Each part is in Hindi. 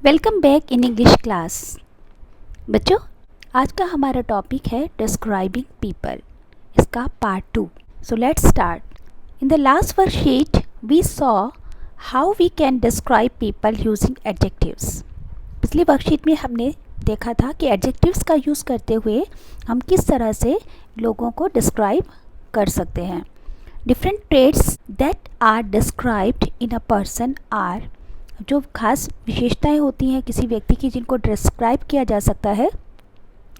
Welcome back in English class. बच्चों, आज का हमारा टॉपिक है डिस्क्राइबिंग पीपल, इसका part 2। So let's start. In the last worksheet we saw how we can describe people using adjectives. पिछली वर्कशीट में हमने देखा था कि एडजेक्टिव्स का यूज़ करते हुए हम किस तरह से लोगों को डिस्क्राइब कर सकते हैं। Different traits that are described in a person are, जो खास विशेषताएं होती हैं किसी व्यक्ति की जिनको डिस्क्राइब किया जा सकता है,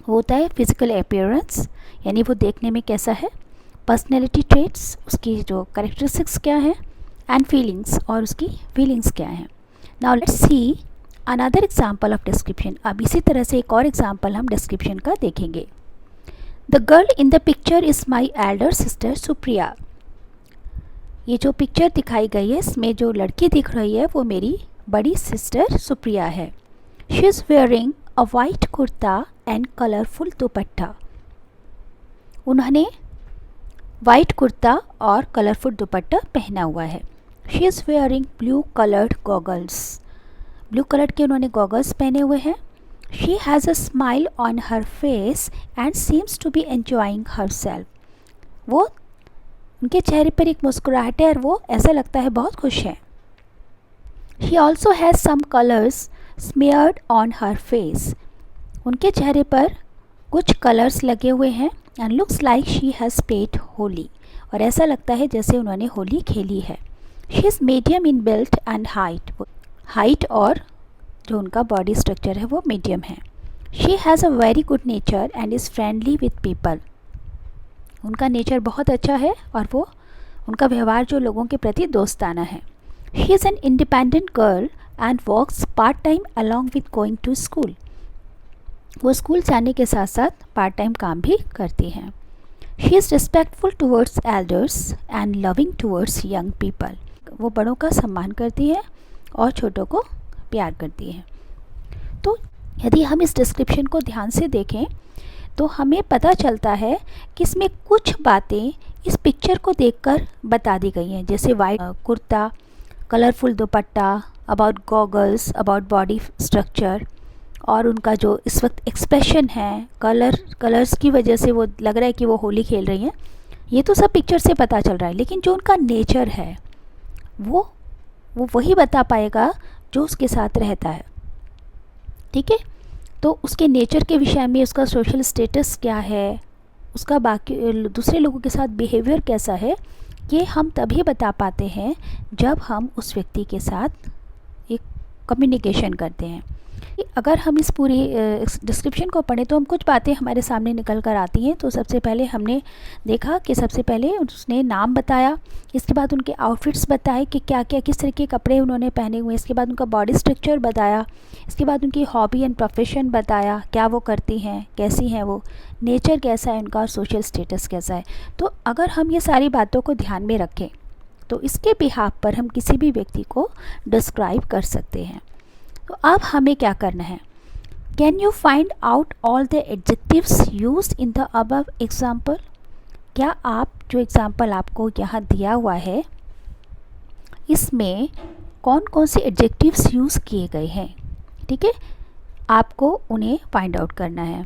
वो होता है फिजिकल अपीयरेंस, यानी वो देखने में कैसा है, पर्सनैलिटी ट्रेट्स, उसकी जो कैरेक्टरिस्टिक्स क्या है, एंड फीलिंग्स, और उसकी फीलिंग्स क्या हैं। Now let's see another example of description. अब इसी तरह से एक और एग्जांपल हम डिस्क्रिप्शन का देखेंगे। The girl in the picture is my elder sister Supriya. ये जो पिक्चर दिखाई गई है, इसमें जो लड़की दिख रही है वो मेरी बड़ी सिस्टर सुप्रिया है। She is wearing a white kurta and colourful dupatta. उन्होंने वाइट कुर्ता और कलरफुल दुपट्टा पहना हुआ है। She is wearing blue coloured goggles. Blue colour के उन्होंने गॉगल्स पहने हुए हैं। She has a smile on her face and seems to be enjoying herself. वो, उनके चेहरे पर एक मुस्कुराहट है और वो ऐसा लगता है बहुत खुश है। She also has some colors smeared on her face. उनके चेहरे पर कुछ कलर्स लगे हुए हैं and looks like she has played Holi, और ऐसा लगता है जैसे उन्होंने होली खेली है। She is medium in build and height. Height और जो उनका बॉडी स्ट्रक्चर है वो मीडियम है। She has a very good nature and is friendly with people. उनका नेचर बहुत अच्छा है और वो, उनका व्यवहार जो लोगों के प्रति दोस्ताना है। She is an independent girl and works part time along with going to school. वो स्कूल जाने के साथ साथ पार्ट टाइम काम भी करती हैं। She is respectful towards elders and loving towards young people. वो बड़ों का सम्मान करती है और छोटों को प्यार करती है। तो यदि हम इस डिस्क्रिप्शन को ध्यान से देखें तो हमें पता चलता है कि इसमें कुछ बातें इस पिक्चर को देखकर बता दी गई हैं, जैसे white kurta, colourful dupatta, about goggles, about body structure, और उनका जो इस वक्त एक्सप्रेशन है, कलर्स की वजह से वो लग रहा है कि वो होली खेल रही हैं। ये तो सब पिक्चर से पता चल रहा है, लेकिन जो उनका नेचर है वो वही बता पाएगा जो उसके साथ रहता है। ठीक है, तो उसके नेचर के विषय में, उसका सोशल स्टेटस क्या है, उसका बाकी दूसरे लोगों के साथ बिहेवियर कैसा है, ये हम तभी बता पाते हैं जब हम उस व्यक्ति के साथ एक कम्युनिकेशन करते हैं। अगर हम इस पूरी डिस्क्रिप्शन को पढ़ें तो हम कुछ बातें हमारे सामने निकल कर आती हैं। तो सबसे पहले हमने देखा कि सबसे पहले उसने नाम बताया, इसके बाद उनके आउटफिट्स बताए कि क्या क्या किस तरह के कपड़े उन्होंने पहने हुए, इसके बाद उनका बॉडी स्ट्रक्चर बताया, इसके बाद उनकी हॉबी एंड प्रोफेशन बताया, क्या वो करती हैं, कैसी हैं वो, नेचर कैसा है उनका, सोशल स्टेटस कैसा है। तो अगर हम ये सारी बातों को ध्यान में रखें तो इसके बिहाफ पर हम किसी भी व्यक्ति को डिस्क्राइब कर सकते हैं। तो अब हमें क्या करना है? Can you find out all the adjectives used in the above example? क्या आप जो एग्जाम्पल आपको यहाँ दिया हुआ है इसमें कौन कौन से एडजेक्टिव्स यूज़ किए गए हैं? ठीक है, आपको उन्हें फाइंड आउट करना है।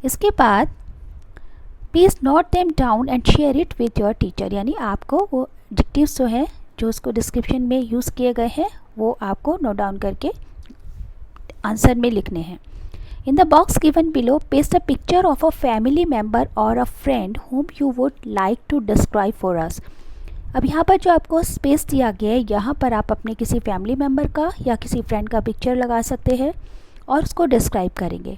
इसके बाद please note them down and share it with your teacher, यानी आपको वो एडजेक्टिव्स जो हैं जो उसको डिस्क्रिप्शन में यूज़ किए गए हैं वो आपको नोट डाउन करके आंसर में लिखने हैं। In the box given below paste a picture of a family member और a friend whom you would like to describe for us. अब यहाँ पर जो आपको स्पेस दिया गया है, यहाँ पर आप अपने किसी फैमिली मेम्बर का या किसी फ्रेंड का पिक्चर लगा सकते हैं और उसको डिस्क्राइब करेंगे।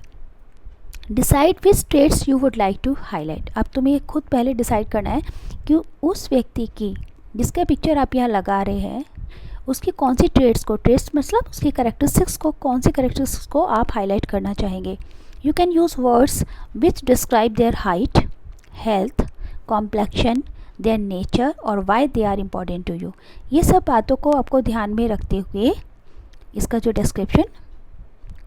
Decide which traits you would like to highlight. अब तुम्हें खुद पहले डिसाइड करना है कि उस व्यक्ति की जिसका पिक्चर आप यहाँ लगा रहे हैं उसकी कौन सी ट्रेड्स को, ट्रेड्स मतलब उसकी कैरेक्टरिस्टिक्स को, कौन सी कैरेक्टरिस्टिक्स को आप हाईलाइट करना चाहेंगे। You can use words which describe their height, health, complexion, their nature और why they are important to you. ये सब बातों को आपको ध्यान में रखते हुए इसका जो डिस्क्रिप्शन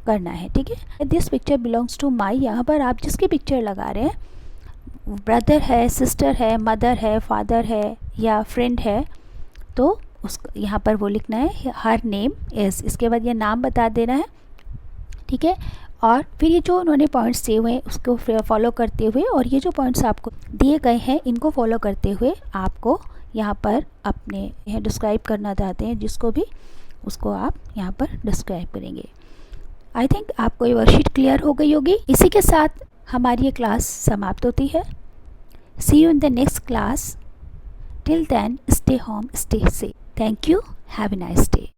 करना है। ठीक है, this picture belongs to my, यहाँ पर आप जिसकी पिक्चर लगा रहे हैं, ब्रदर है, सिस्टर है, मदर है, फादर है या फ्रेंड है, तो उस यहाँ पर वो लिखना है हर नेम इज़, इसके बाद ये नाम बता देना है, ठीक है। और फिर ये जो उन्होंने पॉइंट्स दिए हुए हैं उसको फॉलो करते हुए, और ये जो पॉइंट्स आपको दिए गए हैं इनको फॉलो करते हुए आपको यहाँ पर अपने डिस्क्राइब करना चाहते हैं जिसको भी, उसको आप यहाँ पर डिस्क्राइब करेंगे। आई थिंक आपको ये वर्कशीट क्लियर हो गई होगी। इसी के साथ हमारी ये क्लास समाप्त होती है। See you in the next class. Till then stay home, stay safe. Thank you, have a nice day.